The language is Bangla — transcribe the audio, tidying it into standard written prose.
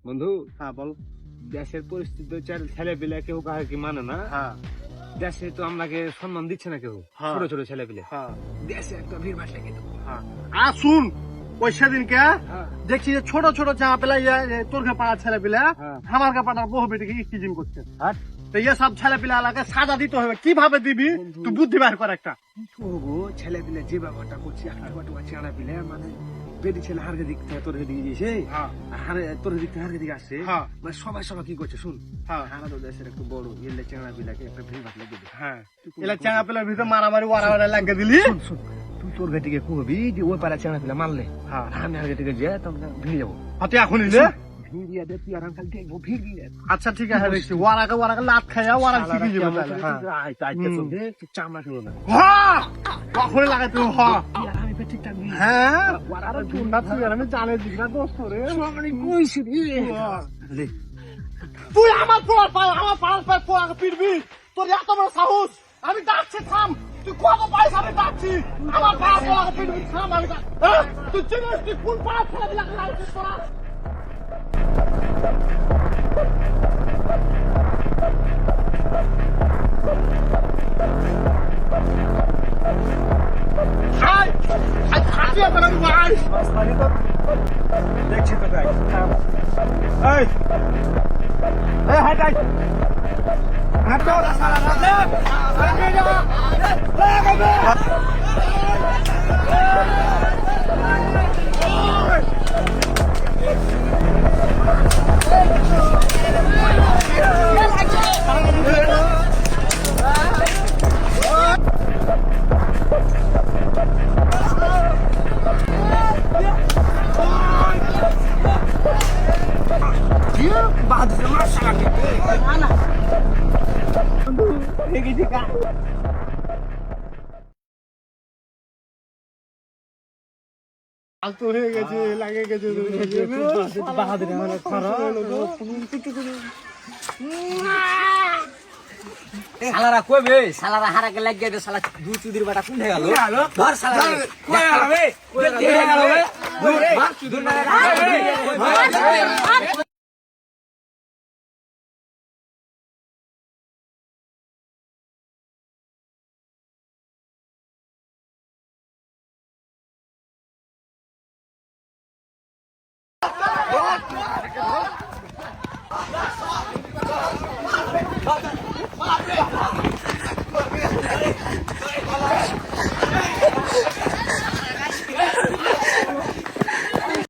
বন্ধু, হ্যাঁ বল। দেশের পরিস্থিতি ছেলে পেলে কেউ কাকে কি মানে না। হ্যাঁ দেশে তো আমাকে সম্মান দিচ্ছে না কেউ, হ্যাঁ। ছোট ছোট ছেলে পেলে। হ্যাঁ দেশে একটা ভিড় ভাট লেগে দেবো। হ্যাঁ। আর শুন, ওই সেদিনকে হ্যাঁ। দেখছি যে ছোট ছোট চাঁপা পেলা তোর পাড়ার ছেলে পেলে হ্যাঁ। আমার পাড়ার বহু বেটিকে স্টিজিং করছে। হাট। তো ইয়ে সব ছেলে পেলে এলাকায় সাজা দিতে হবে, কিভাবে দিবি বন্ধু। তুই বুদ্ধি বার কর একটা। গো ছেলে পেলে যে ব্যাপারটা করছি, একটা বাটুয়া চেঁড়া পেলে মানে বেটি ছেলে হারকে দিক থেকে তোর দিকে গিয়েছে, হ্যাঁ হারে তোর দিক থেকে হারকে দিকে আসছে। হ্যাঁ। মানে সবাই সবাই কি করছে শুন। হ্যাঁ হারা তো দেশের একটু বড় এলে চেঁড়া পেলাকে একটা ভিড় ভাট লেগে দেবে। হ্যাঁ। এলা চাঁপা পেলার ভিতরে মারামারি ওয়ারাওয়ারা লাগিয়ে দিলি। শোন শোন, তুই তোর ঘাটিকে কবি যে ওই পাড়া চেঁড়া পেলা মারলে, হ্যাঁ। আমি আর ঘাটিকে যে তোমরা ভিড়ে যাবো। হাতে এখন নিলে ভিড় দিয়ে দে, তুই আর আমি খালি দেখবো ভিড় দিয়ে। আচ্ছা ঠিক আছে, দেখছি ওয়ারাকে লাত খাইয়া ওয়ারা শিখে যাবে তাহলে। হ্যাঁ চামড়া শুরু না। হ্যাঁ কখনই লাগাইতে হ্যাঁ। তুই আর আমি ঠিকঠাক হ্যাঁ আরে তুই না তুই আর আমি জানে দিস না দোস্ত রে। তুই আমার পাড়ার পোড়াকে পিটবি, তোর এত বড় সাহস। আমি ডাকছি থাম, তুই কত পাইস আমি ডাকছি। আমার পাড়ার পোড়াকে পিটবি, থাম আমি তুই চিনিস তুই কোন পাড়ার ছেলে বিলাকে লাগাইছিস তোরা? দেখছি তো ভাই। এই এই হাট হাট হাট তো সালা আলতো হয়ে গেছে, লাগে গেছে। বাহাদুরি আমার শালারা কইবে শালারা হারাকে লাগিয়ে দে শালা দু চুদির বাটা কোন হয়ে গেল ধর শালা কই গেল বে কই গেল বে মার চুদির বাটা